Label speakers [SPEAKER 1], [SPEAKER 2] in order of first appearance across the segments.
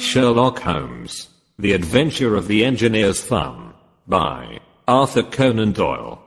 [SPEAKER 1] Sherlock Holmes. The Adventure of the Engineer's Thumb. By Arthur Conan Doyle.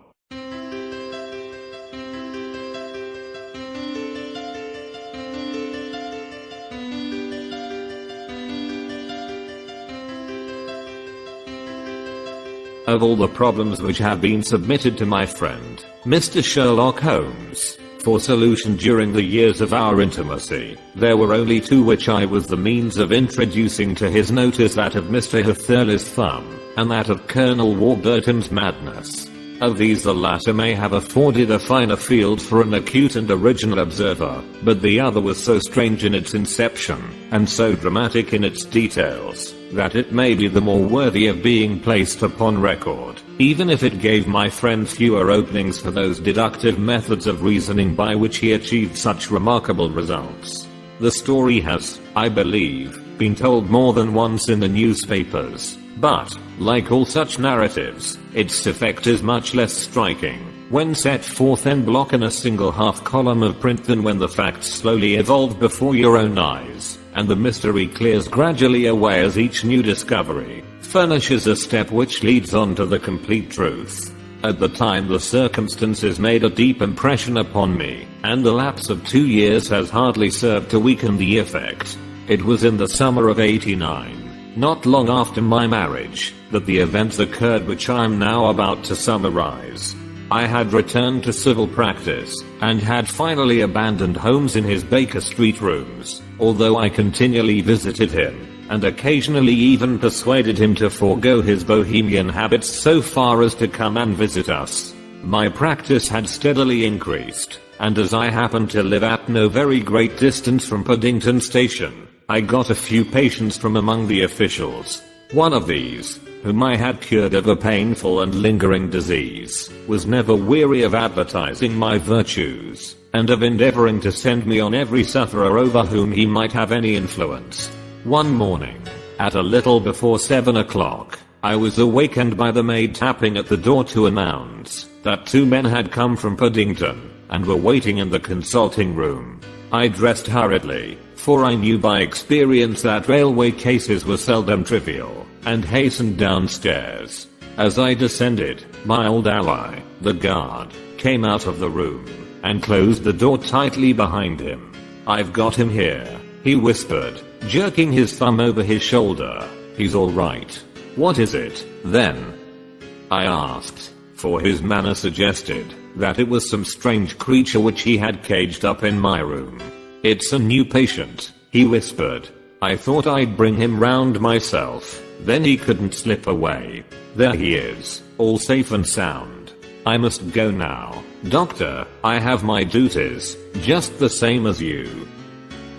[SPEAKER 1] Of all the problems which have been submitted to my friend, Mr. Sherlock Holmes, for solution during the years of our intimacy, there were only two which I was the means of introducing to his notice, that of Mr. Hatherley's thumb, and that of Colonel Warburton's madness. Of these the latter may have afforded a finer field for an acute and original observer, but the other was so strange in its inception, and so dramatic in its details, that it may be the more worthy of being placed upon record, even if it gave my friend fewer openings for those deductive methods of reasoning by which he achieved such remarkable results. The story has, I believe, been told more than once in the newspapers, but, like all such narratives, its effect is much less striking when set forth en bloc in a single half-column of print than when the facts slowly evolve before your own eyes, and the mystery clears gradually away as each new discovery furnishes a step which leads on to the complete truth. At the time the circumstances made a deep impression upon me, and the lapse of 2 years has hardly served to weaken the effect. It was in the summer of '89, not long after my marriage, that the events occurred which I am now about to summarize. I had returned to civil practice, and had finally abandoned Holmes in his Baker Street rooms, although I continually visited him, and occasionally even persuaded him to forego his bohemian habits so far as to come and visit us. My practice had steadily increased, and as I happened to live at no very great distance from Paddington Station, I got a few patients from among the officials. One of these, whom I had cured of a painful and lingering disease, was never weary of advertising my virtues, and of endeavoring to send me on every sufferer over whom he might have any influence. One morning, at a little before 7 o'clock, I was awakened by the maid tapping at the door to announce that 2 men had come from Paddington, and were waiting in the consulting room. I dressed hurriedly, for I knew by experience that railway cases were seldom trivial, and hastened downstairs. As I descended, my old ally, the guard, came out of the room, and closed the door tightly behind him. "I've got him here," he whispered, jerking his thumb over his shoulder. "He's all right." "What is it, then?" I asked, for his manner suggested that it was some strange creature which he had caged up in my room. "It's a new patient," he whispered. "I thought I'd bring him round myself, then he couldn't slip away. There he is, all safe and sound. I must go now, doctor. I have my duties, just the same as you."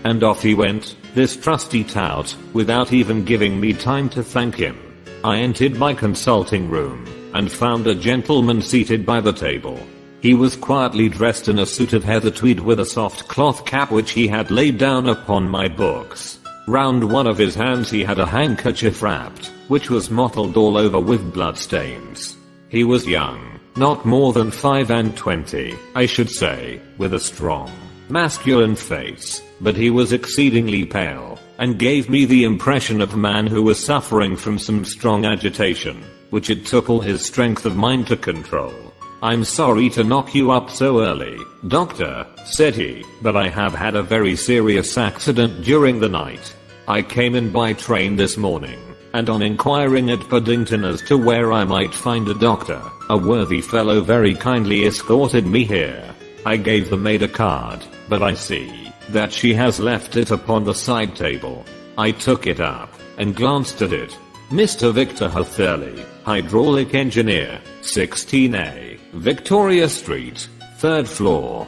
[SPEAKER 1] And off he went, this trusty tout, without even giving me time to thank him. I entered my consulting room, and found a gentleman seated by the table. He was quietly dressed in a suit of heather tweed with a soft cloth cap which he had laid down upon my books. Round one of his hands he had a handkerchief wrapped, which was mottled all over with bloodstains. He was young, not more than 25, I should say, with a strong, masculine face, but he was exceedingly pale, and gave me the impression of a man who was suffering from some strong agitation, which it took all his strength of mind to control. "I'm sorry to knock you up so early, doctor," said he, "but I have had a very serious accident during the night. I came in by train this morning, and on inquiring at Paddington as to where I might find a doctor, a worthy fellow very kindly escorted me here. I gave the maid a card, but I see that she has left it upon the side table." I took it up, and glanced at it. "Mr. Victor Hatherley, hydraulic engineer, 16A, Victoria Street, 3rd floor."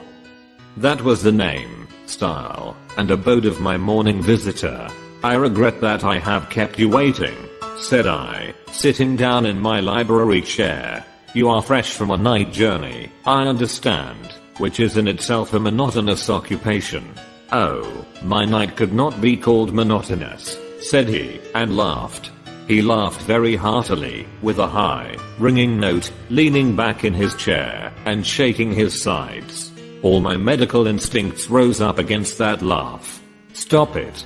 [SPEAKER 1] That was the name, style, and abode of my morning visitor. "I regret that I have kept you waiting," said I, sitting down in my library chair. "You are fresh from a night journey, I understand, which is in itself a monotonous occupation." "Oh, my night could not be called monotonous," said he, and laughed. He laughed very heartily, with a high, ringing note, leaning back in his chair, and shaking his sides. All my medical instincts rose up against that laugh. "Stop it!"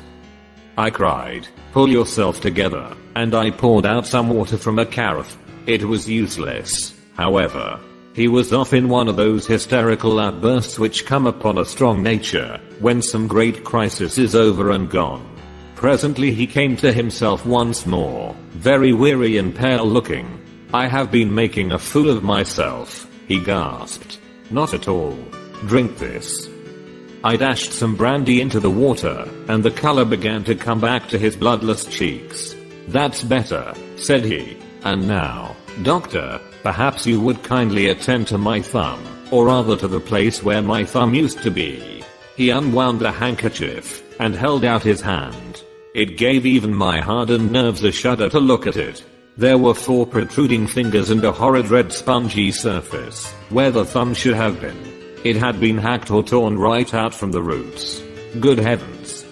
[SPEAKER 1] I cried, Pull yourself together. And I poured out some water from a carafe. It was useless, however. He was off in one of those hysterical outbursts which come upon a strong nature when some great crisis is over and gone. Presently he came to himself once more, very weary and pale looking. I have been making a fool of myself, he gasped. Not at all. Drink this. I dashed some brandy into the water, and the color began to come back to his bloodless cheeks. That's better, said he. And now, doctor, perhaps you would kindly attend to my thumb, or rather to the place where my thumb used to be. He unwound a handkerchief, and held out his hand. It gave even my hardened nerves a shudder to look at it. There were 4 protruding fingers and a horrid red spongy surface, where the thumb should have been. It had been hacked or torn right out from the roots. Good heavens!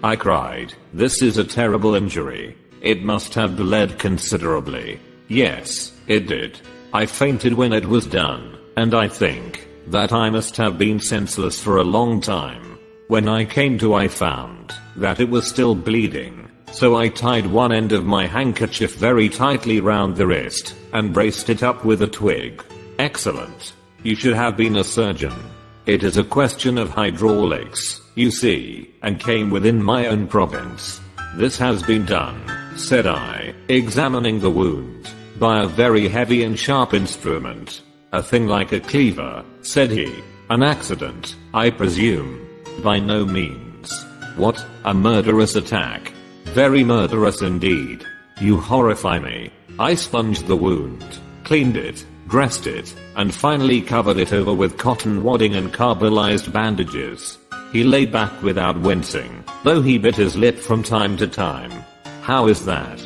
[SPEAKER 1] I cried, this is a terrible injury. It must have bled considerably. Yes, it did. I fainted when it was done, and I think that I must have been senseless for a long time. When I came to, I found that it was still bleeding, so I tied one end of my handkerchief very tightly round the wrist and braced it up with a twig. Excellent. You should have been a surgeon. It is a question of hydraulics, you see, and came within my own province. This has been done, said I, examining the wound, by a very heavy and sharp instrument. A thing like a cleaver, said he. An accident, I presume. By no means. What, a murderous attack? Very murderous indeed. You horrify me. I sponged the wound, cleaned it, dressed it, and finally covered it over with cotton wadding and carbolized bandages. He lay back without wincing, though he bit his lip from time to time. How is that?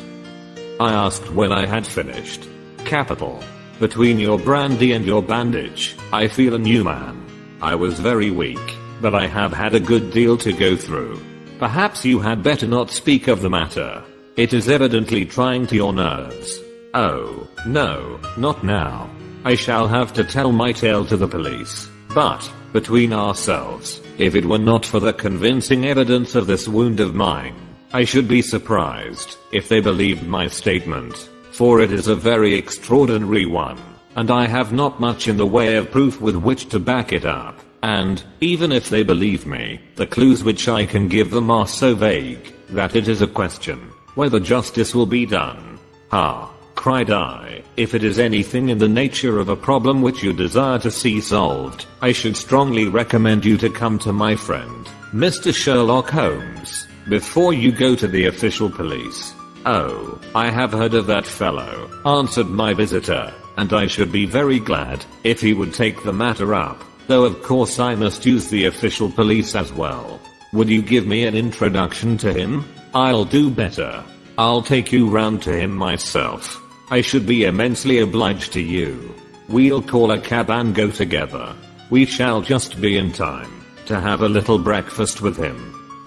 [SPEAKER 1] I asked when I had finished. Capital. Between your brandy and your bandage, I feel a new man. I was very weak, but I have had a good deal to go through. Perhaps you had better not speak of the matter. It is evidently trying to your nerves. Oh, no, not now. I shall have to tell my tale to the police. But, between ourselves, if it were not for the convincing evidence of this wound of mine, I should be surprised if they believed my statement, for it is a very extraordinary one, and I have not much in the way of proof with which to back it up. And, even if they believe me, the clues which I can give them are so vague, that it is a question whether justice will be done. Ha! Cried I, if it is anything in the nature of a problem which you desire to see solved, I should strongly recommend you to come to my friend, Mr. Sherlock Holmes, before you go to the official police. Oh, I have heard of that fellow, answered my visitor, and I should be very glad if he would take the matter up. Though of course I must use the official police as well. Would you give me an introduction to him? I'll do better. I'll take you round to him myself. I should be immensely obliged to you. We'll call a cab and go together. We shall just be in time to have a little breakfast with him.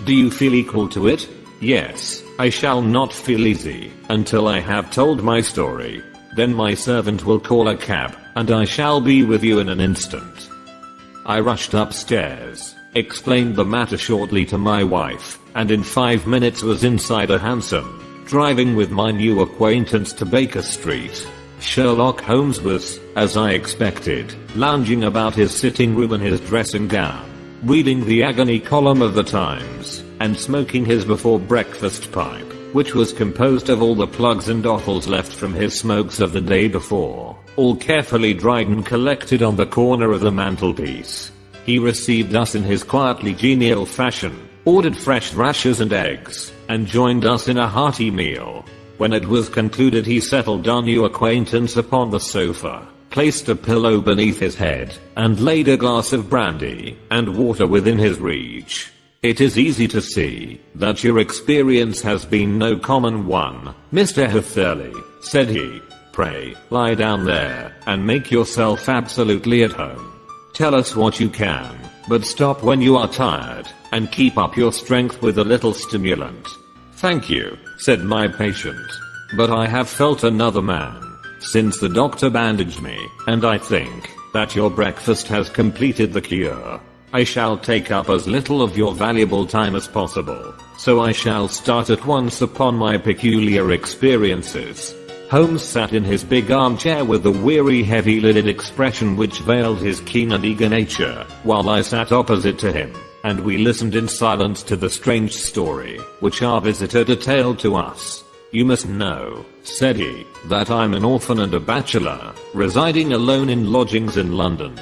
[SPEAKER 1] Do you feel equal to it? Yes, I shall not feel easy until I have told my story. Then my servant will call a cab, and I shall be with you in an instant. I rushed upstairs, explained the matter shortly to my wife, and in 5 minutes was inside a hansom, driving with my new acquaintance to Baker Street. Sherlock Holmes was, as I expected, lounging about his sitting room in his dressing gown, reading the agony column of the Times, and smoking his before breakfast pipe, which was composed of all the plugs and offals left from his smokes of the day before, all carefully dried and collected on the corner of the mantelpiece. He received us in his quietly genial fashion, ordered fresh rashers and eggs, and joined us in a hearty meal. When it was concluded, he settled our new acquaintance upon the sofa, placed a pillow beneath his head, and laid a glass of brandy and water within his reach. It is easy to see that your experience has been no common one, Mr. Hatherley, said he. Pray, lie down there, and make yourself absolutely at home. Tell us what you can, but stop when you are tired, and keep up your strength with a little stimulant. Thank you, said my patient. But I have felt another man since the doctor bandaged me, and I think that your breakfast has completed the cure. I shall take up as little of your valuable time as possible. so I shall start at once upon my peculiar experiences. Holmes sat in his big armchair with a weary heavy-lidded expression which veiled his keen and eager nature, while I sat opposite to him, and we listened in silence to the strange story, which our visitor detailed to us. "You must know," said he, "that I'm an orphan and a bachelor, residing alone in lodgings in London.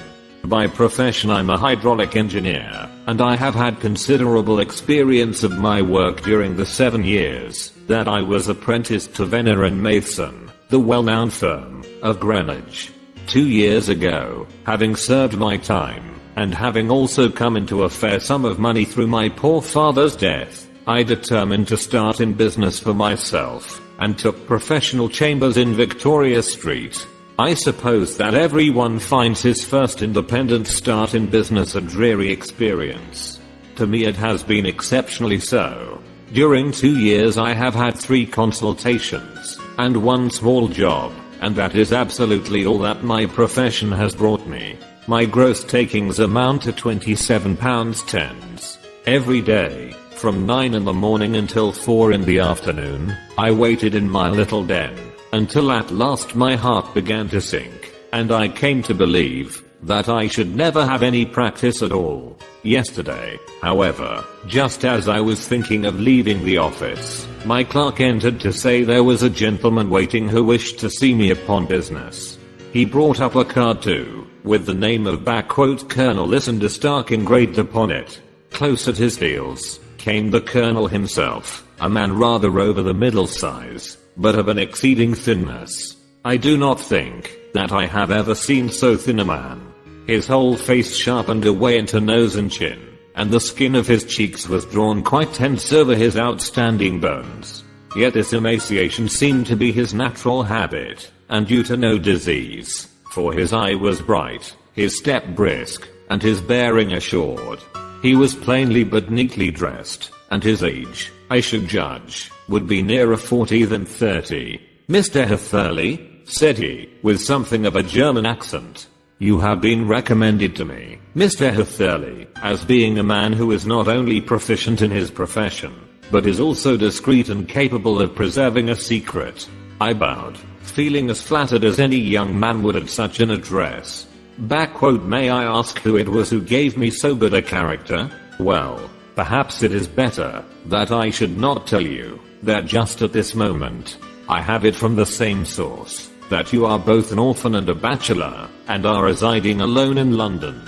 [SPEAKER 1] By profession I'm a hydraulic engineer, and I have had considerable experience of my work during the 7 years that I was apprenticed to Venner and Mason, the well-known firm of Greenwich. 2 years ago, having served my time, and having also come into a fair sum of money through my poor father's death, I determined to start in business for myself, and took professional chambers in Victoria Street. I suppose that everyone finds his first independent start in business a dreary experience. To me it has been exceptionally so. During 2 years I have had 3 consultations, and 1 small job, and that is absolutely all that my profession has brought me. My gross takings amount to £27.10. Every day, from 9 in the morning until 4 in the afternoon, I waited in my little den, until at last my heart began to sink, and I came to believe that I should never have any practice at all. Yesterday, however, just as I was thinking of leaving the office, my clerk entered to say there was a gentleman waiting who wished to see me upon business. He brought up a card too, with the name of Colonel Lysander Stark engraved upon it. Close at his heels came the Colonel himself, a man rather over the middle size, but of an exceeding thinness. I do not think that I have ever seen so thin a man. His whole face sharpened away into nose and chin, and the skin of his cheeks was drawn quite tense over his outstanding bones. Yet this emaciation seemed to be his natural habit, and due to no disease, for his eye was bright, his step brisk, and his bearing assured. He was plainly but neatly dressed, and his age, I should judge, would be nearer 40 than 30. "Mr. Hatherley," said he, with something of a German accent, "you have been recommended to me, Mr. Hatherley, as being a man who is not only proficient in his profession, but is also discreet and capable of preserving a secret." I bowed, feeling as flattered as any young man would at such an address. "May I ask who it was who gave me so good a character?" "Well, perhaps it is better that I should not tell you that just at this moment. I have it from the same source, that you are both an orphan and a bachelor, and are residing alone in London."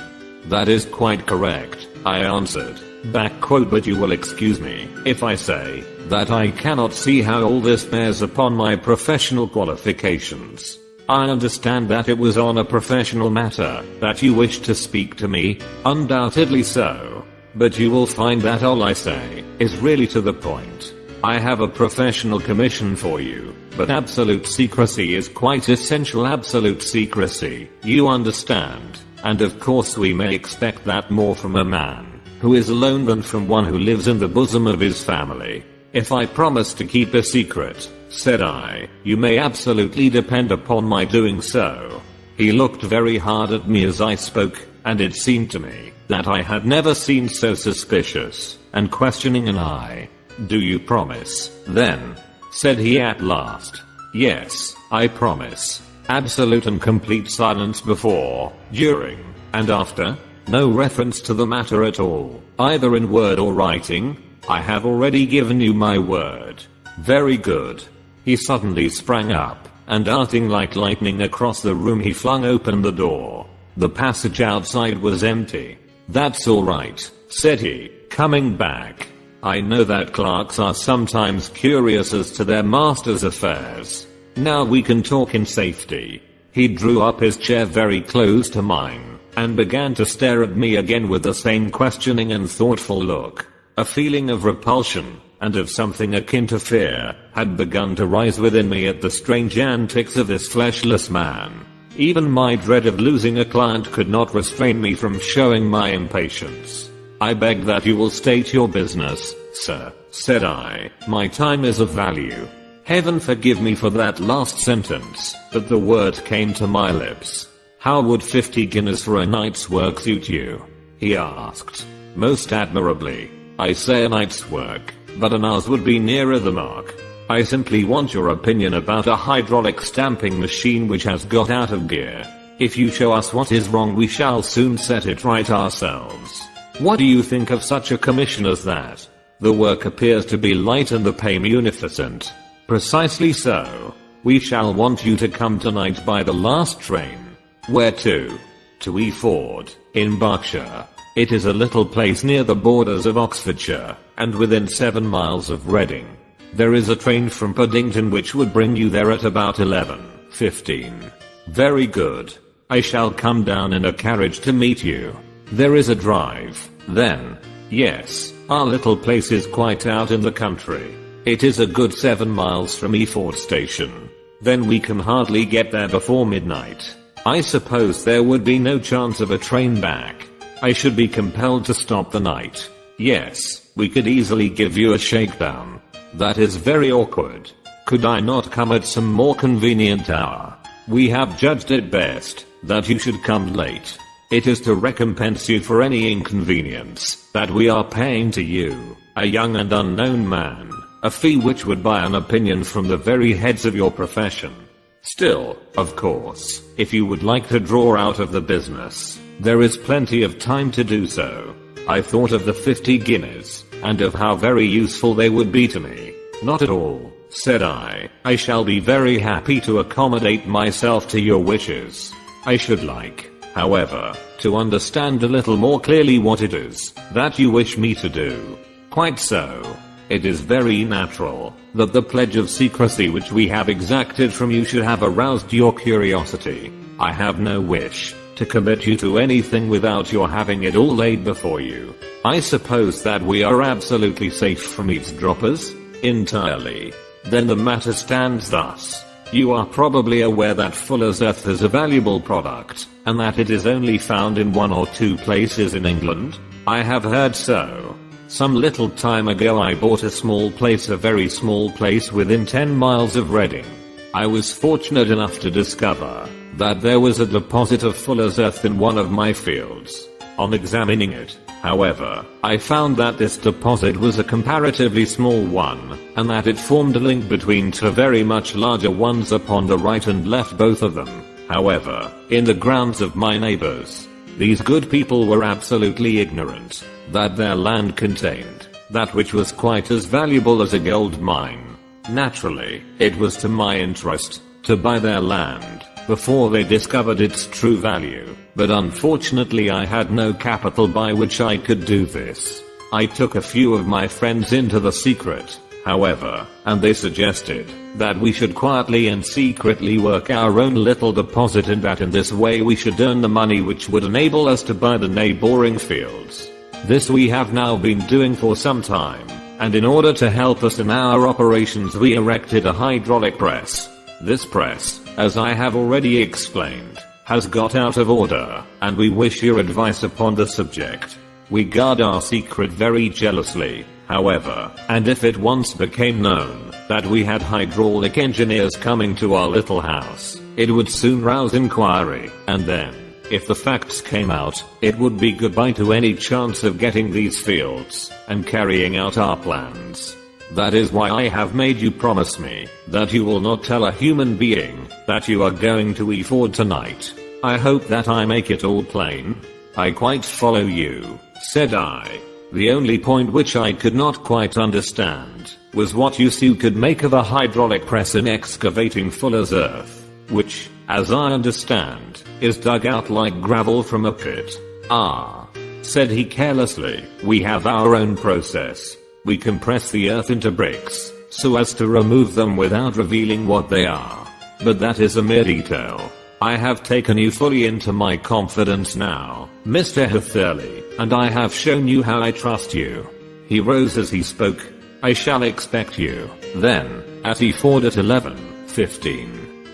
[SPEAKER 1] "That is quite correct," I answered. But you will excuse me if I say that I cannot see how all this bears upon my professional qualifications. I understand that it was on a professional matter that you wished to speak to me, undoubtedly so. But you will find that all I say is really to the point. I have a professional commission for you, but absolute secrecy is quite essential. Absolute secrecy, you understand, and of course we may expect that more from a man who is alone than from one who lives in the bosom of his family. If I promise to keep a secret, said I, you may absolutely depend upon my doing so. He looked very hard at me as I spoke, and it seemed to me that I had never seen so suspicious and questioning an eye. "Do you promise, then?" said he at last. "Yes, I promise." Absolute and complete silence before, during, and after. No reference to the matter at all, either in word or writing. "I have already given you my word." "Very good." He suddenly sprang up, and darting like lightning across the room he flung open the door. The passage outside was empty. "That's all right," said he, coming back. "I know that clerks are sometimes curious as to their master's affairs. Now we can talk in safety." He drew up his chair very close to mine, and began to stare at me again with the same questioning and thoughtful look. A feeling of repulsion, and of something akin to fear, had begun to rise within me at the strange antics of this fleshless man. Even my dread of losing a client could not restrain me from showing my impatience. "I beg that you will state your business, sir," said I. "My time is of value." Heaven forgive me for that last sentence, but the word came to my lips. "How would 50 guineas for a night's work suit you?" he asked. "Most admirably. I say a night's work but an ours would be nearer the mark. I simply want your opinion about a hydraulic stamping machine which has got out of gear. If you show us what is wrong, we shall soon set it right ourselves. What do you think of such a commission as that? The work appears to be light and the pay munificent. Precisely so. We shall want you to come tonight by the last train. Where to? To Eford, in Berkshire. It is a little place near the borders of Oxfordshire, and within 7 miles of Reading. There is a train from Paddington which would bring you there at about 11:15. Very good. I shall come down in a carriage to meet you. There is a drive, then. Yes, our little place is quite out in the country. It is a good 7 miles from Eford station. Then we can hardly get there before midnight. I suppose there would be no chance of a train back. I should be compelled to stop the night. Yes, we could easily give you a shakedown. That is very awkward. Could I not come at some more convenient hour? We have judged it best that you should come late. It is to recompense you for any inconvenience that we are paying to you, a young and unknown man, a fee which would buy an opinion from the very heads of your profession. Still, of course, if you would like to draw out of the business, there is plenty of time to do so. I thought of the 50 guineas, and of how very useful they would be to me. Not at all, said I. I shall be very happy to accommodate myself to your wishes. I should like, however, to understand a little more clearly what it is that you wish me to do. Quite so. It is very natural that the pledge of secrecy which we have exacted from you should have aroused your curiosity. I have no wish to commit you to anything without your having it all laid before you. I suppose that we are absolutely safe from eavesdroppers? Entirely. Then the matter stands thus. You are probably aware that Fuller's Earth is a valuable product, and that it is only found in 1 or 2 places in England? I have heard so. Some little time ago I bought a very small place within 10 miles of Reading. I was fortunate enough to discover that there was a deposit of Fuller's Earth in one of my fields. On examining it, however, I found that this deposit was a comparatively small one, and that it formed a link between 2 very much larger ones upon the right and left, both of them, however, in the grounds of my neighbors. These good people were absolutely ignorant that their land contained that which was quite as valuable as a gold mine. Naturally, it was to my interest to buy their land before they discovered its true value, but unfortunately I had no capital by which I could do this. I took a few of my friends into the secret, however, and they suggested that we should quietly and secretly work our own little deposit, and that in this way we should earn the money which would enable us to buy the neighboring fields. This we have now been doing for some time, and in order to help us in our operations we erected a hydraulic press. This press, as I have already explained, has got out of order, and we wish your advice upon the subject. We guard our secret very jealously, however, and if it once became known that we had hydraulic engineers coming to our little house, it would soon rouse inquiry, and then, if the facts came out, it would be goodbye to any chance of getting these fields and carrying out our plans. That is why I have made you promise me that you will not tell a human being that you are going to Eford tonight. I hope that I make it all plain. I quite follow you, said I. The only point which I could not quite understand was what use you could make of a hydraulic press in excavating Fuller's Earth, which, as I understand, is dug out like gravel from a pit. Ah, said he carelessly, we have our own process. We compress the earth into bricks, so as to remove them without revealing what they are. But that is a mere detail. I have taken you fully into my confidence now, Mr. Hatherley, and I have shown you how I trust you. He rose as he spoke. I shall expect you, then, at Eford at 11:15.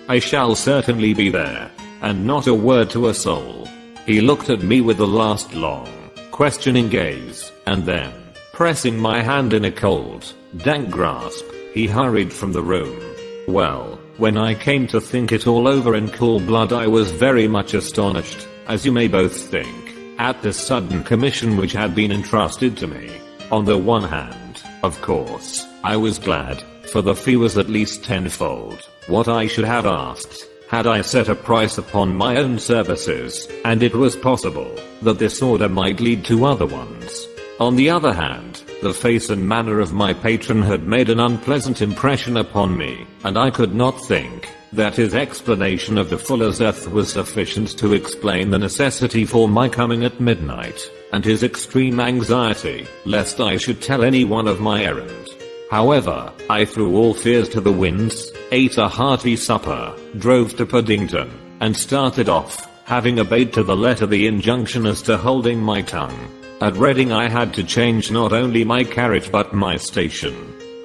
[SPEAKER 1] I shall certainly be there, and not a word to a soul. He looked at me with the last long, questioning gaze, and then, pressing my hand in a cold, dank grasp, he hurried from the room. Well, when I came to think it all over in cool blood, I was very much astonished, as you may both think, at this sudden commission which had been entrusted to me. On the one hand, Of course, I was glad, for the fee was at least tenfold what I should have asked had I set a price upon my own services, and it was possible that this order might lead to other ones. On the other hand, the face and manner of my patron had made an unpleasant impression upon me, and I could not think that his explanation of the fuller's earth was sufficient to explain the necessity for my coming at midnight, and his extreme anxiety lest I should tell anyone of my errand. However, I threw all fears to the winds, ate a hearty supper, drove to Paddington, and started off, having obeyed to the letter the injunction as to holding my tongue. At Reading I had to change not only my carriage but my station.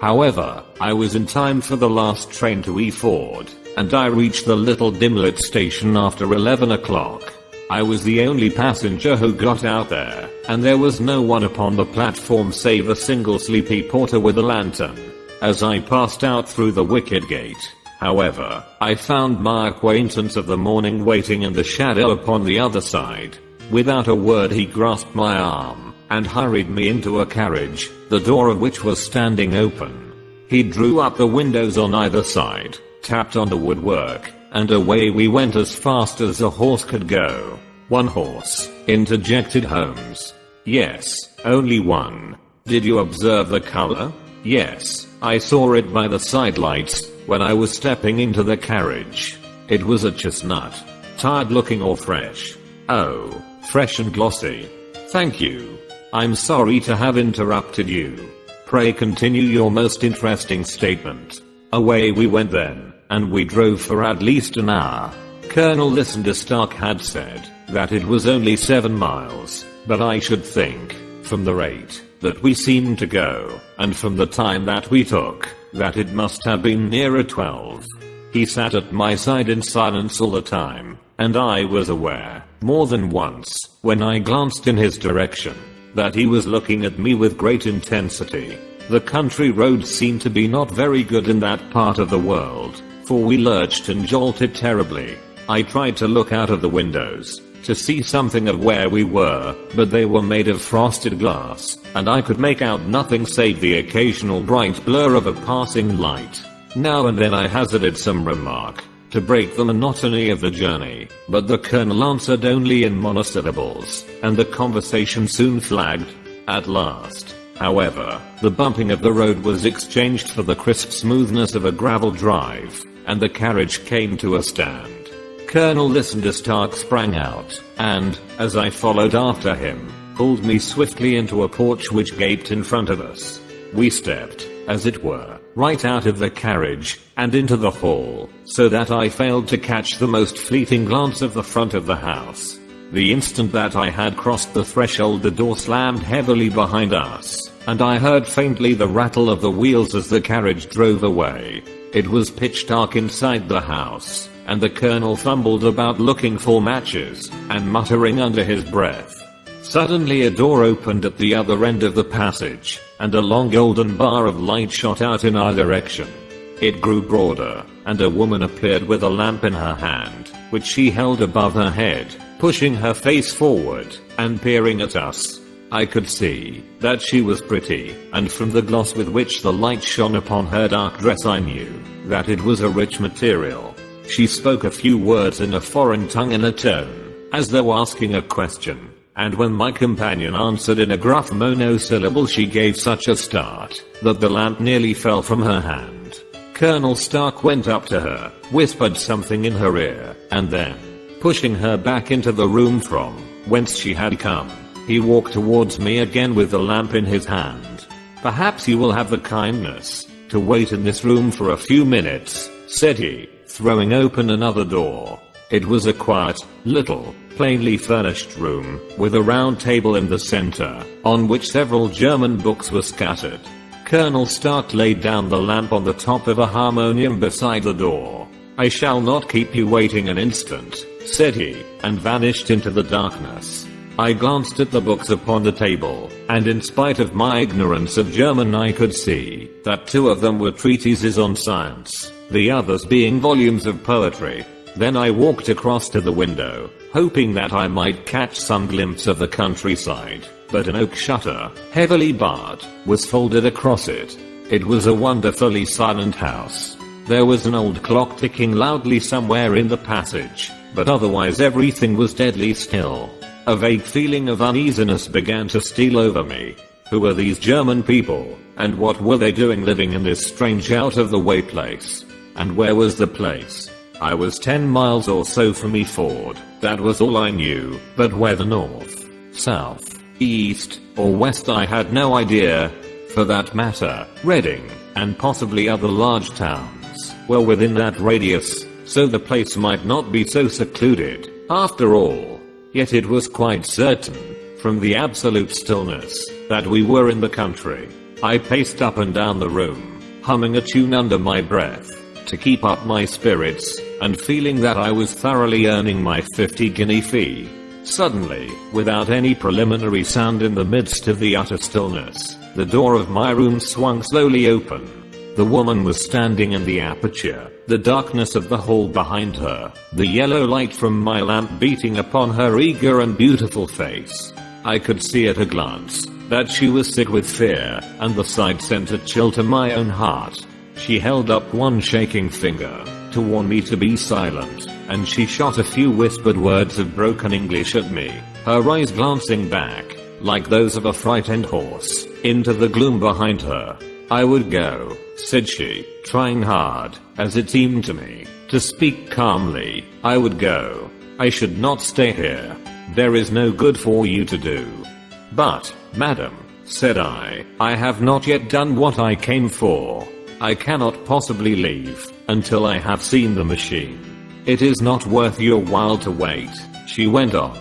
[SPEAKER 1] However, I was in time for the last train to Eford, and I reached the little Dimlet station after 11 o'clock. I was the only passenger who got out there, and there was no one upon the platform save a single sleepy porter with a lantern. As I passed out through the wicket gate, however, I found my acquaintance of the morning waiting in the shadow upon the other side. Without a word he grasped my arm, and hurried me into a carriage, the door of which was standing open. He drew up the windows on either side, tapped on the woodwork, and away we went as fast as a horse could go. One horse, interjected Holmes. Yes, only one. Did you observe the color? Yes, I saw it by the sidelights, when I was stepping into the carriage. It was a chestnut. Tired looking or fresh? Oh, fresh and glossy. Thank you. I'm sorry to have interrupted you. Pray continue your most interesting statement. Away we went then, and we drove for at least an hour. Colonel Listenderstock had said that it was only 7 miles, but I should think, from the rate that we seemed to go, and from the time that we took, that it must have been nearer 12. He sat at my side in silence all the time, and I was aware, more than once, when I glanced in his direction, that he was looking at me with great intensity. The country roads seemed to be not very good in that part of the world, for we lurched and jolted terribly. I tried to look out of the windows, to see something of where we were, but they were made of frosted glass, and I could make out nothing save the occasional bright blur of a passing light. Now and then I hazarded some remark, to break the monotony of the journey, but the colonel answered only in monosyllables, and the conversation soon flagged. At last, however, the bumping of the road was exchanged for the crisp smoothness of a gravel drive, and the carriage came to a stand. Colonel Listenderstock sprang out, and, as I followed after him, pulled me swiftly into a porch which gaped in front of us. We stepped, as it were, right out of the carriage, and into the hall, so that I failed to catch the most fleeting glance of the front of the house. The instant that I had crossed the threshold the door slammed heavily behind us, and I heard faintly the rattle of the wheels as the carriage drove away. It was pitch dark inside the house, and the colonel fumbled about looking for matches, and muttering under his breath. Suddenly a door opened at the other end of the passage, and a long golden bar of light shot out in our direction. It grew broader, and a woman appeared with a lamp in her hand, which she held above her head, pushing her face forward, and peering at us. I could see that she was pretty, and from the gloss with which the light shone upon her dark dress I knew that it was a rich material. She spoke a few words in a foreign tongue in a tone, as though asking a question, and when my companion answered in a gruff monosyllable she gave such a start that the lamp nearly fell from her hand. Colonel Stark went up to her, whispered something in her ear, and then, pushing her back into the room from whence she had come, he walked towards me again with the lamp in his hand. "Perhaps you will have the kindness to wait in this room for a few minutes," said he, throwing open another door. It was a quiet, little, plainly furnished room, with a round table in the center, on which several German books were scattered. Colonel Stark laid down the lamp on the top of a harmonium beside the door. "I shall not keep you waiting an instant," said he, and vanished into the darkness. I glanced at the books upon the table, and in spite of my ignorance of German I could see that 2 of them were treatises on science, the others being volumes of poetry. Then I walked across to the window, hoping that I might catch some glimpse of the countryside. but an oak shutter, heavily barred, was folded across it. It was a wonderfully silent house. There was an old clock ticking loudly somewhere in the passage, but otherwise everything was deadly still. A vague feeling of uneasiness began to steal over me. Who were these German people, and what were they doing living in this strange out-of-the-way place? And where was the place? I was 10 miles or so from Eford, that was all I knew, but whether north, south, east, or west I had no idea. For that matter, Reading, and possibly other large towns, were within that radius, so the place might not be so secluded, after all. Yet it was quite certain, from the absolute stillness, that we were in the country. I paced up and down the room, humming a tune under my breath, to keep up my spirits, and feeling that I was thoroughly earning my 50 guinea fee. Suddenly, without any preliminary sound in the midst of the utter stillness, the door of my room swung slowly open. The woman was standing in the aperture, the darkness of the hall behind her, the yellow light from my lamp beating upon her eager and beautiful face. I could see at a glance that she was sick with fear, and the sight sent a chill to my own heart. She held up one shaking finger to warn me to be silent, and she shot a few whispered words of broken English at me, her eyes glancing back, like those of a frightened horse, into the gloom behind her. I would go, said she, trying hard, as it seemed to me, to speak calmly. I would go. I should not stay here. There is no good for you to do. But, madam, said I have not yet done what I came for. I cannot possibly leave until I have seen the machine. It is not worth your while to wait, she went on.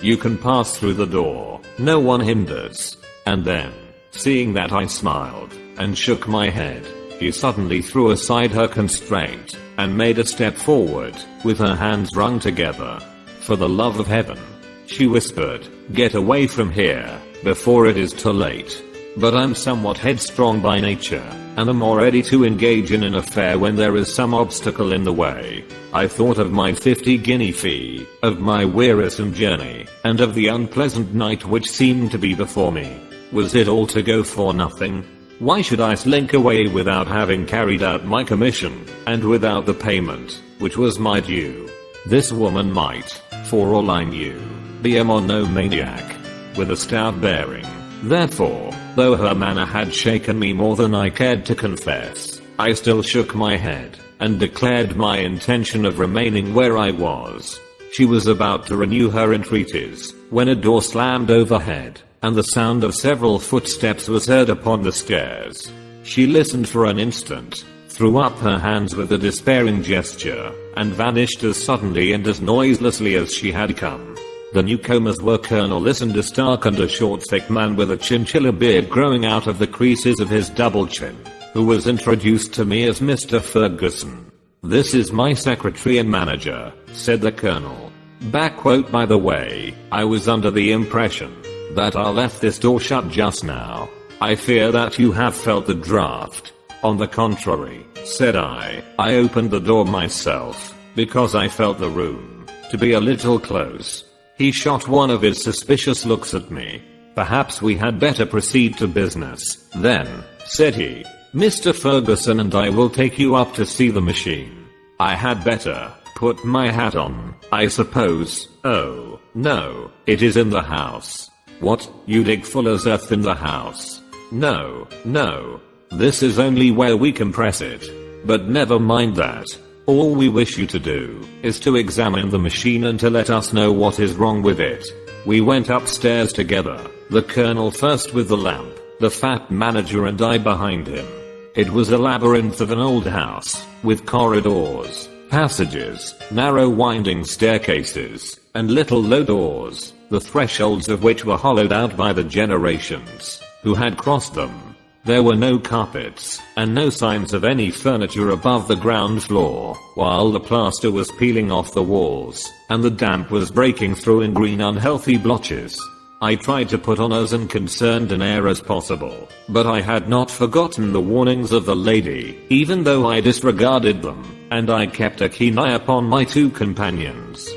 [SPEAKER 1] You can pass through the door, no one hinders. And then, seeing that I smiled and shook my head, she suddenly threw aside her constraint and made a step forward, with her hands wrung together. For the love of heaven, she whispered, get away from here, before it is too late. But I'm somewhat headstrong by nature, and am already to engage in an affair when there is some obstacle in the way. I thought of my 50 guinea fee, of my wearisome journey, and of the unpleasant night which seemed to be before me. Was it all to go for nothing? Why should I slink away without having carried out my commission, and without the payment, which was my due? This woman might, for all I knew, be a monomaniac, with a stout bearing. Therefore, though her manner had shaken me more than I cared to confess, I still shook my head, and declared my intention of remaining where I was. She was about to renew her entreaties, when a door slammed overhead, and the sound of several footsteps was heard upon the stairs. She listened for an instant, threw up her hands with a despairing gesture, and vanished as suddenly and as noiselessly as she had come. The newcomers were Colonel and a stark and a short thick man with a chinchilla beard growing out of the creases of his double chin, who was introduced to me as Mr. Ferguson. This is my secretary and manager, said the colonel. Backquote, by the way, I was under the impression that I left this door shut just now. I fear that you have felt the draft. On the contrary, said I opened the door myself, because I felt the room to be a little close. He shot one of his suspicious looks at me. Perhaps we had better proceed to business, then, said he. Mr. Ferguson and I will take you up to see the machine. I had better put my hat on, I suppose. Oh, no, it is in the house. What, you dig Fuller's earth in the house? No, no. This is only where we compress it. But never mind that. All we wish you to do is to examine the machine and to let us know what is wrong with it. We went upstairs together, the colonel first with the lamp, the fat manager and I behind him. It was a labyrinth of an old house, with corridors, passages, narrow winding staircases, and little low doors, the thresholds of which were hollowed out by the generations who had crossed them. There were no carpets, and no signs of any furniture above the ground floor, while the plaster was peeling off the walls, and the damp was breaking through in green unhealthy blotches. I tried to put on as unconcerned an air as possible, but I had not forgotten the warnings of the lady, even though I disregarded them, and I kept a keen eye upon my two companions.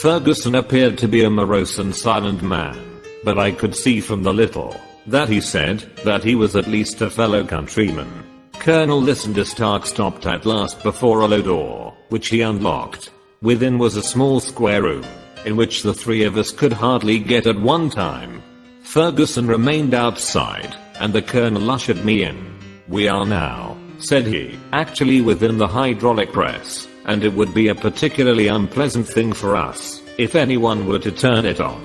[SPEAKER 1] Ferguson appeared to be a morose and silent man. but I could see from the little that he said that he was at least a fellow countryman. Colonel listened as Stark stopped at last before a low door, which he unlocked. Within was a small square room, in which the three of us could hardly get at one time. Ferguson remained outside, and the colonel ushered me in. "We are now," said he, "actually within the hydraulic press, and it would be a particularly unpleasant thing for us if anyone were to turn it on.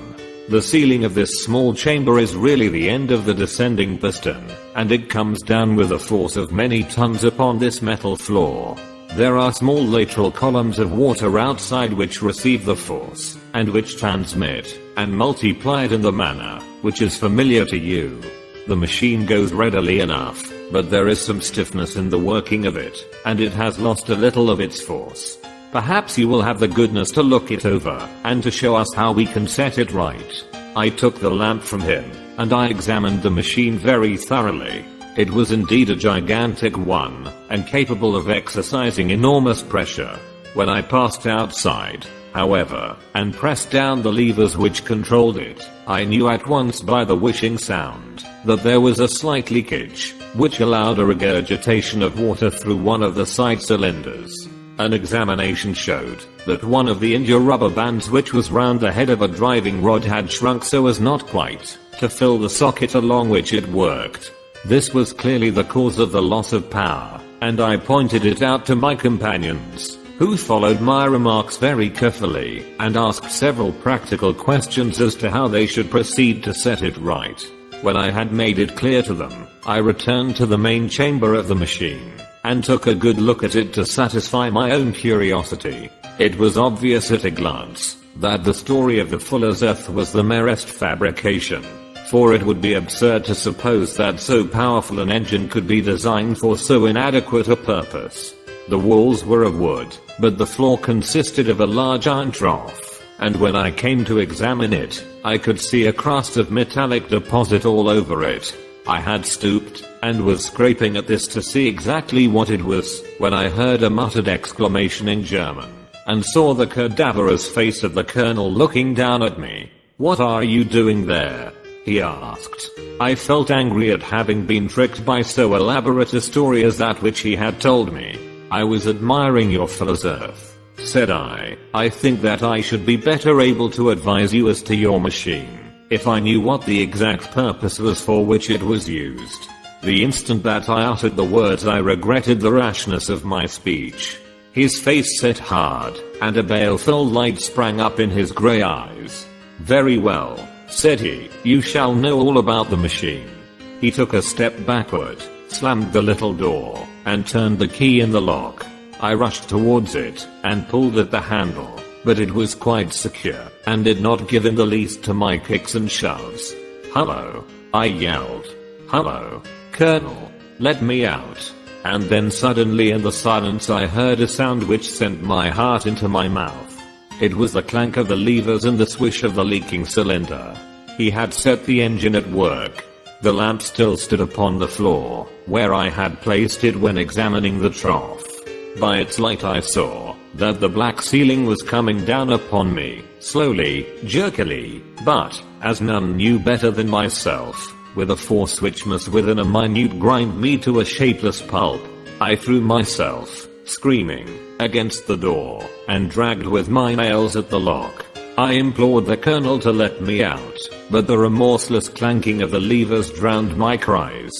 [SPEAKER 1] The ceiling of this small chamber is really the end of the descending piston, and it comes down with a force of many tons upon this metal floor. There are small lateral columns of water outside which receive the force, and which transmit and multiply it in the manner which is familiar to you. The machine goes readily enough, but there is some stiffness in the working of it, and it has lost a little of its force. Perhaps you will have the goodness to look it over, and to show us how we can set it right." I took the lamp from him, and I examined the machine very thoroughly. It was indeed a gigantic one, and capable of exercising enormous pressure. When I passed outside, however, and pressed down the levers which controlled it, I knew at once by the whooshing sound that there was a slight leakage, which allowed a regurgitation of water through one of the side cylinders. An examination showed that one of the india rubber bands which was round the head of a driving rod had shrunk so as not quite to fill the socket along which it worked. This was clearly the cause of the loss of power, and I pointed it out to my companions, who followed my remarks very carefully and asked several practical questions as to how they should proceed to set it right. When I had made it clear to them, I returned to the main chamber of the machine and took a good look at it to satisfy my own curiosity. It was obvious at a glance that the story of the Fuller's Earth was the merest fabrication, for it would be absurd to suppose that so powerful an engine could be designed for so inadequate a purpose. The walls were of wood, but the floor consisted of a large iron trough, and when I came to examine it, I could see a crust of metallic deposit all over it. I had stooped and was scraping at this to see exactly what it was, when I heard a muttered exclamation in German, and saw the cadaverous face of the colonel looking down at me. "What are you doing there?" he asked. I felt angry at having been tricked by so elaborate a story as that which he had told me. "I was admiring your Fuller's Earth," said I. "I think that I should be better able to advise you as to your machine if I knew what the exact purpose was for which it was used." The instant that I uttered the words I regretted the rashness of my speech. His face set hard, and a baleful light sprang up in his grey eyes. "Very well," said he, "you shall know all about the machine." He took a step backward, slammed the little door, and turned the key in the lock. I rushed towards it, and pulled at the handle, but it was quite secure, and did not give in the least to my kicks and shoves. "Hello," I yelled. "Hello, Colonel, let me out." And then suddenly in the silence I heard a sound which sent my heart into my mouth. It was the clank of the levers and the swish of the leaking cylinder. He had set the engine at work. The lamp still stood upon the floor, where I had placed it when examining the trough. By its light I saw that the black ceiling was coming down upon me, slowly, jerkily, but, as none knew better than myself, with a force which must within a minute grind me to a shapeless pulp. I threw myself, screaming, against the door, and dragged with my nails at the lock. I implored the colonel to let me out, but the remorseless clanking of the levers drowned my cries.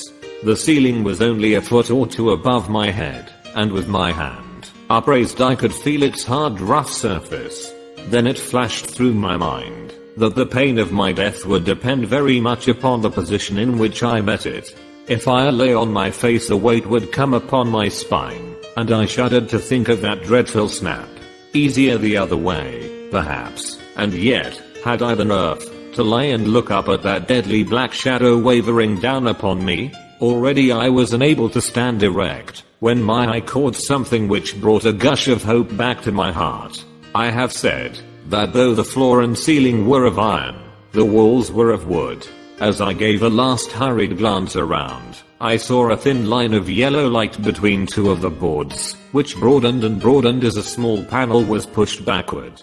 [SPEAKER 1] The ceiling was only a foot or two above my head, and with my hand upraised I could feel its hard rough surface. Then it flashed through my mind that the pain of my death would depend very much upon the position in which I met it. If I lay on my face a weight would come upon my spine, and I shuddered to think of that dreadful snap. Easier the other way, perhaps, and yet, had I the nerve to lie and look up at that deadly black shadow wavering down upon me? Already I was unable to stand erect, when my eye caught something which brought a gush of hope back to my heart. I have said that though the floor and ceiling were of iron, the walls were of wood. As I gave a last hurried glance around, I saw a thin line of yellow light between two of the boards, which broadened and broadened as a small panel was pushed backward.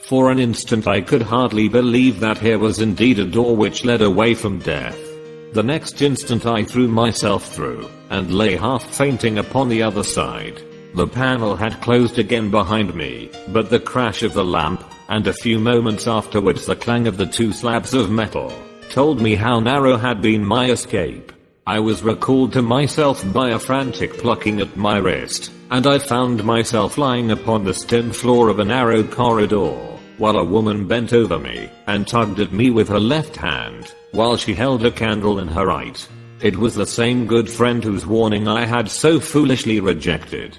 [SPEAKER 1] For an instant I could hardly believe that here was indeed a door which led away from death. The next instant I threw myself through, and lay half fainting upon the other side. The panel had closed again behind me, but the crash of the lamp, and a few moments afterwards the clang of the two slabs of metal, told me how narrow had been my escape. I was recalled to myself by a frantic plucking at my wrist, and I found myself lying upon the stone floor of a narrow corridor, while a woman bent over me, and tugged at me with her left hand, while she held a candle in her right. It was the same good friend whose warning I had so foolishly rejected.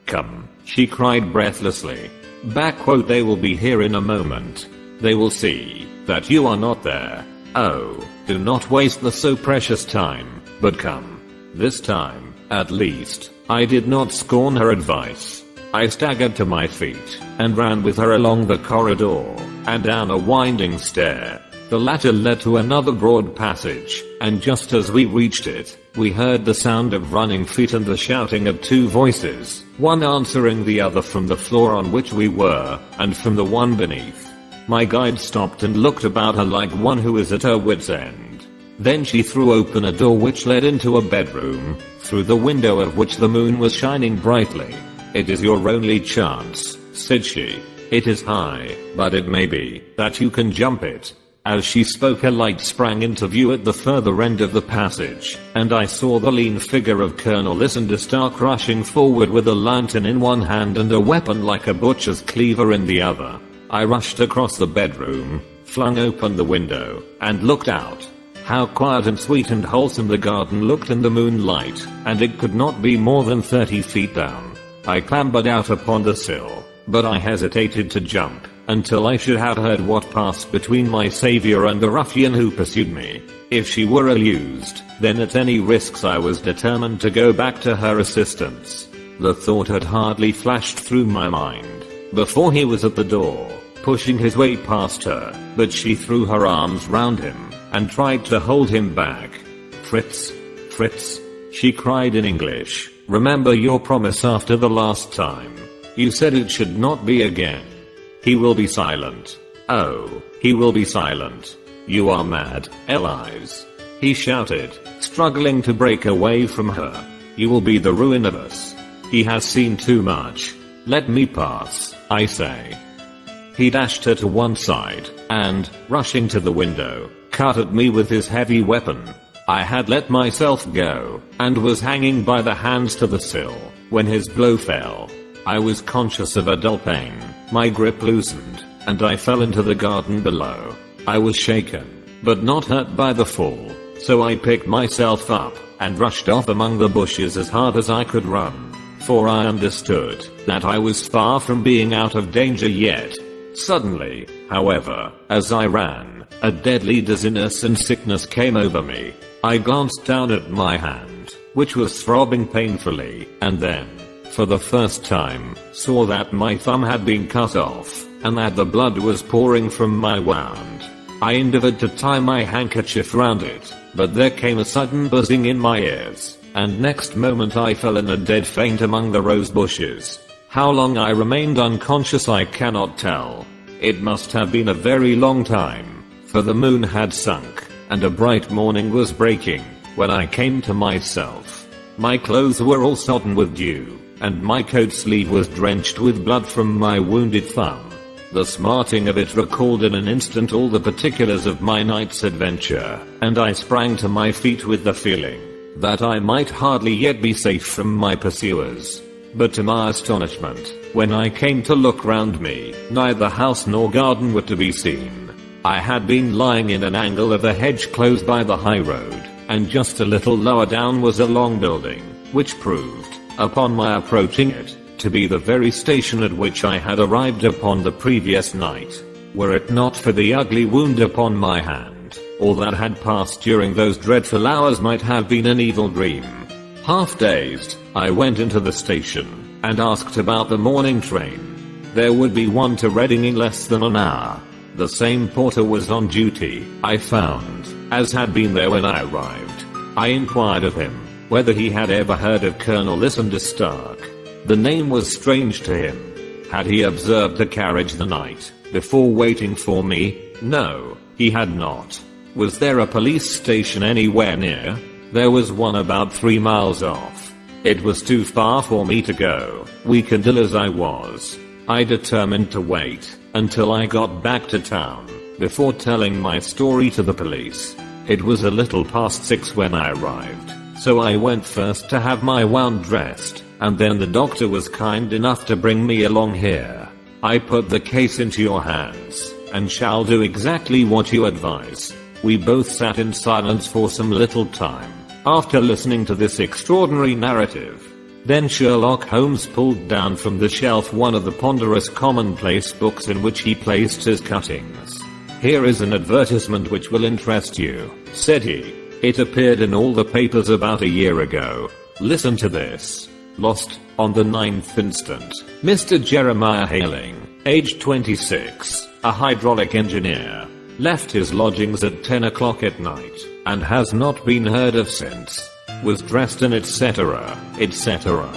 [SPEAKER 1] Come, she cried breathlessly. They will be here in a moment. They will see that you are not there. Oh, do not waste the so precious time, but come. This time, at least, I did not scorn her advice. I staggered to my feet, and ran with her along the corridor, and down a winding stair. The latter led to another broad passage, and just as we reached it, we heard the sound of running feet and the shouting of two voices, one answering the other from the floor on which we were, and from the one beneath. My guide stopped and looked about her like one who is at her wit's end. Then she threw open a door which led into a bedroom, through the window of which the moon was shining brightly. "It is your only chance," said she. "It is high, but it may be that you can jump it." As she spoke, a light sprang into view at the further end of the passage, and I saw the lean figure of Colonel Lysander Stark rushing forward with a lantern in one hand and a weapon like a butcher's cleaver in the other. I rushed across the bedroom, flung open the window, and looked out. How quiet and sweet and wholesome the garden looked in the moonlight, and it could not be more than 30 feet down. I clambered out upon the sill, but I hesitated to jump until I should have heard what passed between my savior and the ruffian who pursued me. If she were illused, then at any risks I was determined to go back to her assistance. The thought had hardly flashed through my mind before he was at the door, pushing his way past her, but she threw her arms round him and tried to hold him back. Fritz, she cried in English, "remember your promise after the last time. You said it should not be again. He will be silent. Oh, he will be silent. You are mad, Elise," he shouted, struggling to break away from her. "You will be the ruin of us. He has seen too much. Let me pass, I say." He dashed her to one side, and, rushing to the window, cut at me with his heavy weapon. I had let myself go, and was hanging by the hands to the sill, when his blow fell. I was conscious of a dull pain, my grip loosened, and I fell into the garden below. I was shaken, but not hurt by the fall, so I picked myself up, and rushed off among the bushes as hard as I could run, for I understood that I was far from being out of danger yet. Suddenly, however, as I ran, a deadly dizziness and sickness came over me. I glanced down at my hand, which was throbbing painfully, and then, for the first time, saw that my thumb had been cut off, and that the blood was pouring from my wound. I endeavored to tie my handkerchief round it, but there came a sudden buzzing in my ears, and next moment I fell in a dead faint among the rose bushes. How long I remained unconscious I cannot tell. It must have been a very long time, for the moon had sunk, and a bright morning was breaking, when I came to myself. My clothes were all sodden with dew, and my coat sleeve was drenched with blood from my wounded thumb. The smarting of it recalled in an instant all the particulars of my night's adventure, and I sprang to my feet with the feeling that I might hardly yet be safe from my pursuers. But to my astonishment, when I came to look round me, neither house nor garden were to be seen. I had been lying in an angle of a hedge close by the high road, and just a little lower down was a long building, which proved, upon my approaching it, to be the very station at which I had arrived upon the previous night. Were it not for the ugly wound upon my hand, all that had passed during those dreadful hours might have been an evil dream. Half dazed, I went into the station, and asked about the morning train. There would be one to Reading in less than an hour. The same porter was on duty, I found, as had been there when I arrived. I inquired of him whether he had ever heard of Colonel Lysander Stark. The name was strange to him. Had he observed the carriage the night before waiting for me? No, he had not. Was there a police station anywhere near? There was one about 3 miles off. It was too far for me to go, weakened as I was. I determined to wait until I got back to town before telling my story to the police. It was a little past 6 when I arrived, so I went first to have my wound dressed, and then the doctor was kind enough to bring me along here. I put the case into your hands, and shall do exactly what you advise. We both sat in silence for some little time, after listening to this extraordinary narrative. Then Sherlock Holmes pulled down from the shelf one of the ponderous commonplace books in which he placed his cuttings. Here is an advertisement which will interest you, said he. It appeared in all the papers about a year ago. Listen to this. Lost, on the 9th instant, Mr. Jeremiah Hailing, age 26, a hydraulic engineer, left his lodgings at 10 o'clock at night, and has not been heard of since. Was dressed in etc., etc.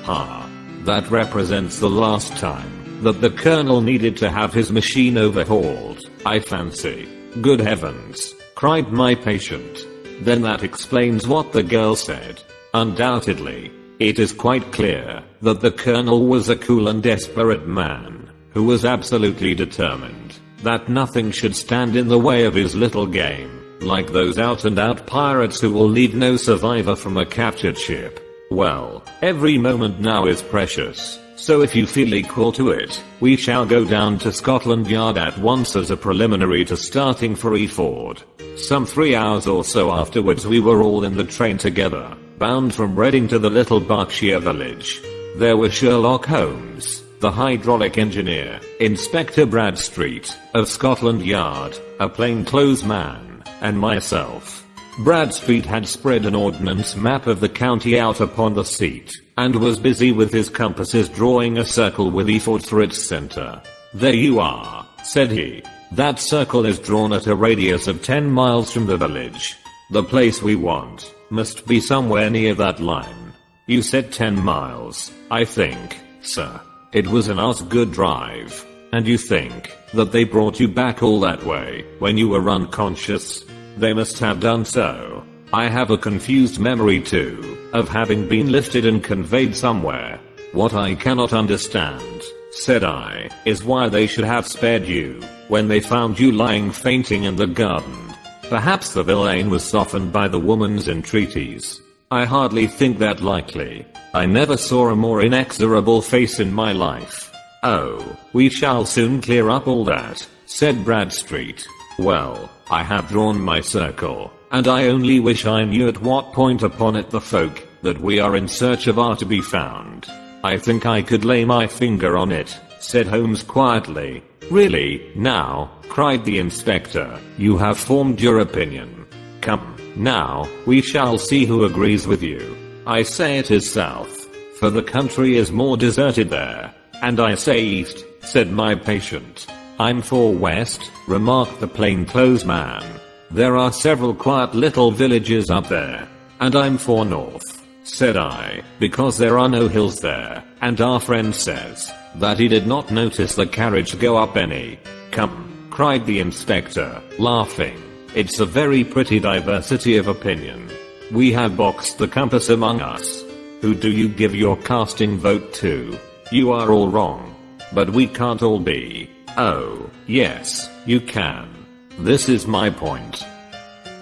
[SPEAKER 1] Ha. That represents the last time that the colonel needed to have his machine overhauled, I fancy. Good heavens, cried my patient. Then that explains what the girl said. Undoubtedly, it is quite clear that the colonel was a cool and desperate man, who was absolutely determined that nothing should stand in the way of his little game, like those out-and-out pirates who will leave no survivor from a captured ship. Well, every moment now is precious, so if you feel equal to it, we shall go down to Scotland Yard at once as a preliminary to starting for Eford. Some 3 hours or so afterwards we were all in the train together, bound from Reading to the little Berkshire village. There were Sherlock Holmes, the hydraulic engineer, Inspector Bradstreet, of Scotland Yard, a plainclothes man, and myself. Bradstreet had spread an ordnance map of the county out upon the seat, and was busy with his compasses drawing a circle with Eford for its center. There you are, said he. That circle is drawn at a radius of 10 miles from the village. The place we want must be somewhere near that line. You said 10 miles, I think, sir. It was an Osgood drive. And you think that they brought you back all that way when you were unconscious? They must have done so. I have a confused memory too, of having been lifted and conveyed somewhere. What I cannot understand, said I, is why they should have spared you when they found you lying fainting in the garden. Perhaps the villain was softened by the woman's entreaties. I hardly think that likely. I never saw a more inexorable face in my life. Oh, we shall soon clear up all that, said Bradstreet. Well, I have drawn my circle, and I only wish I knew at what point upon it the folk that we are in search of are to be found. I think I could lay my finger on it, said Holmes quietly. Really, now, cried the inspector, you have formed your opinion. Come, now, we shall see who agrees with you. I say it is south, for the country is more deserted there. And I say east, said my patient. I'm for west, remarked the plainclothes man. There are several quiet little villages up there. And I'm for north, said I, because there are no hills there, and our friend says that he did not notice the carriage go up any. Come, cried the inspector, laughing. It's a very pretty diversity of opinion. We have boxed the compass among us. Who do you give your casting vote to? You are all wrong. But we can't all be. Oh, yes, you can. This is my point.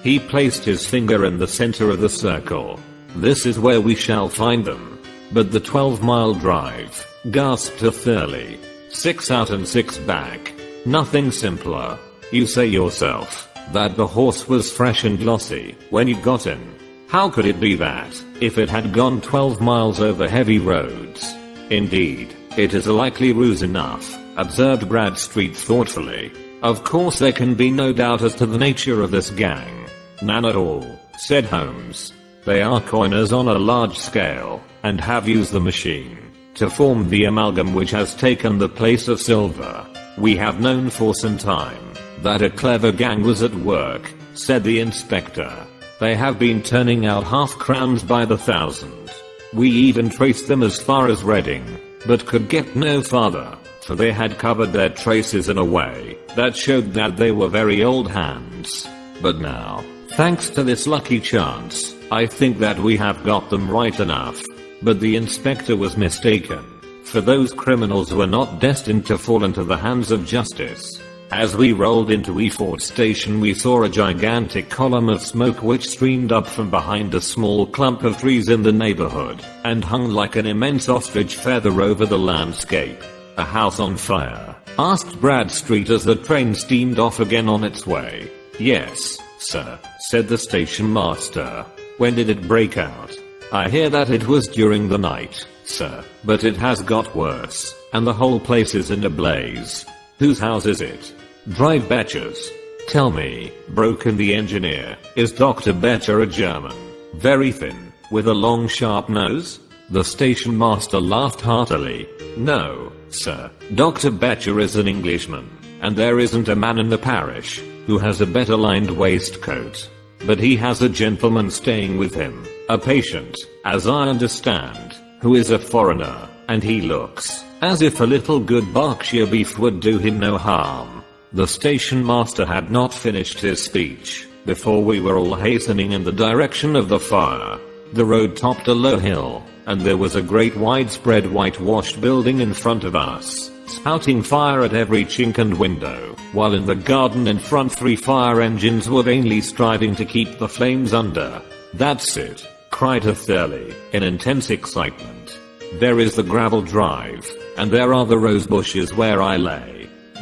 [SPEAKER 1] He placed his finger in the center of the circle. This is where we shall find them. But the 12-mile drive, gasped Thurley. 6 out and 6 back. Nothing simpler. You say yourself that the horse was fresh and glossy when you got in. How could it be that, if it had gone 12 miles over heavy roads? Indeed, it is a likely ruse enough, observed Bradstreet thoughtfully. Of course there can be no doubt as to the nature of this gang. None at all, said Holmes. They are coiners on a large scale, and have used the machine to form the amalgam which has taken the place of silver. We have known for some time that a clever gang was at work, said the inspector. They have been turning out half-crowns by the thousand. We even traced them as far as Reading, but could get no farther. for they had covered their traces in a way that showed that they were very old hands. But now, thanks to this lucky chance, I think that we have got them right enough. But the inspector was mistaken, for those criminals were not destined to fall into the hands of justice. As we rolled into E-Fort Station, we saw a gigantic column of smoke which streamed up from behind a small clump of trees in the neighborhood, and hung like an immense ostrich feather over the landscape. "A house on fire?" asked Bradstreet as the train steamed off again on its way. "Yes, sir," said the station master. "When did it break out?" "I hear that it was during the night, sir, but it has got worse, and the whole place is in a blaze." "Whose house is it?" "Drive Betcher's." "Tell me," broke in the engineer, "is Dr. Betcher a German? Very thin, with a long sharp nose?" The station master laughed heartily. "No, sir, Dr. Betcher is an Englishman, and there isn't a man in the parish who has a better lined waistcoat. But he has a gentleman staying with him, a patient, as I understand, who is a foreigner, and he looks as if a little good Berkshire beef would do him no harm." The station master had not finished his speech before we were all hastening in the direction of the fire. The road topped a low hill, and there was a great widespread whitewashed building in front of us, spouting fire at every chink and window, while in the garden in front 3 fire engines were vainly striving to keep the flames under. "That's it," cried Hurley, in intense excitement. "There is the gravel drive, and there are the rose bushes where I lay.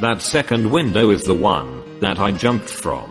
[SPEAKER 1] That second window is the one that I jumped from."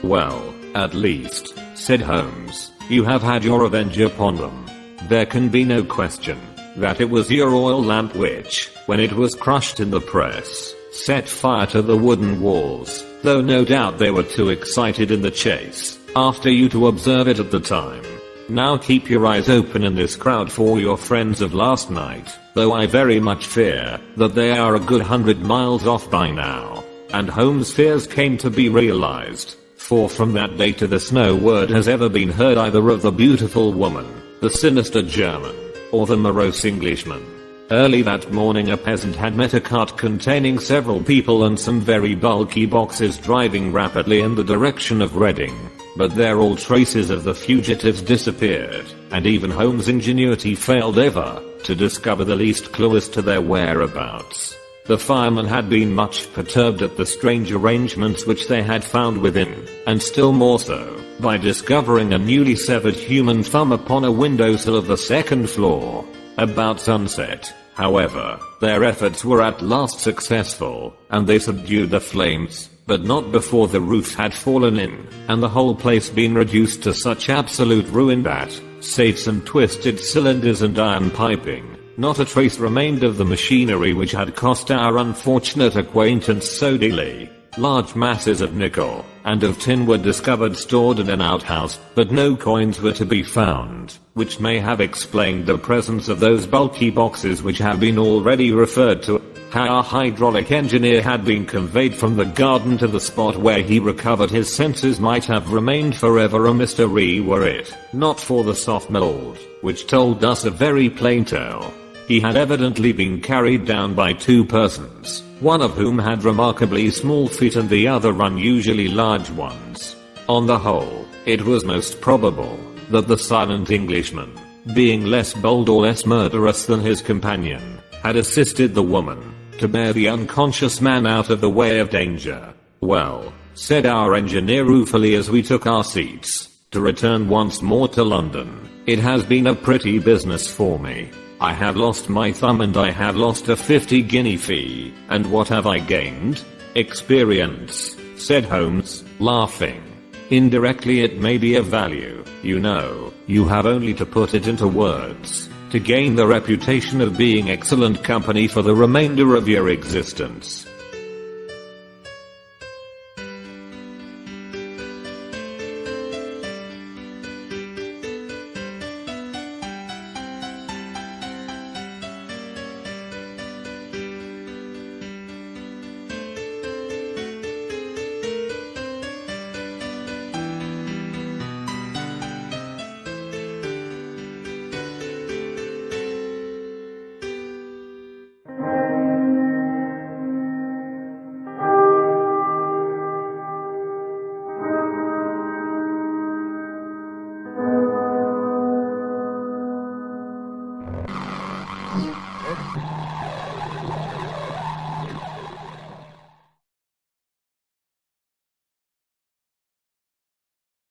[SPEAKER 1] "Well, at least," said Holmes, "you have had your revenge upon them. There can be no question that it was your oil lamp which, when it was crushed in the press, set fire to the wooden walls, though no doubt they were too excited in the chase after you to observe it at the time. Now keep your eyes open in this crowd for your friends of last night, though I very much fear that they are a good 100 miles off by now." And Holmes' fears came to be realized, for from that day to this no word has ever been heard either of the beautiful woman, the sinister German, or the morose Englishman. Early that morning a peasant had met a cart containing several people and some very bulky boxes driving rapidly in the direction of Reading. But there all traces of the fugitives disappeared, and even Holmes' ingenuity failed ever to discover the least clue as to their whereabouts. The firemen had been much perturbed at the strange arrangements which they had found within, and still more so by discovering a newly severed human thumb upon a windowsill of the 2nd floor. About sunset, however, their efforts were at last successful, and they subdued the flames, but not before the roof had fallen in, and the whole place been reduced to such absolute ruin that, save some twisted cylinders and iron piping, not a trace remained of the machinery which had cost our unfortunate acquaintance so dearly. Large masses of nickel and of tin were discovered stored in an outhouse, but no coins were to be found, which may have explained the presence of those bulky boxes which have been already referred to. Our hydraulic engineer had been conveyed from the garden to the spot where he recovered his senses might have remained forever a mystery were it not for the soft mold, which told us a very plain tale. He had evidently been carried down by 2 persons, one of whom had remarkably small feet and the other unusually large ones. On the whole, it was most probable that the silent Englishman, being less bold or less murderous than his companion, had assisted the woman to bear the unconscious man out of the way of danger. "Well," said our engineer ruefully as we took our seats, to return once more to London, "it has been a pretty business for me. I have lost my thumb and I have lost a 50-guinea fee, and what have I gained? Experience," said Holmes, laughing. "Indirectly it may be of value, you know. You have only to put it into words, to gain the reputation of being excellent company for the remainder of your existence.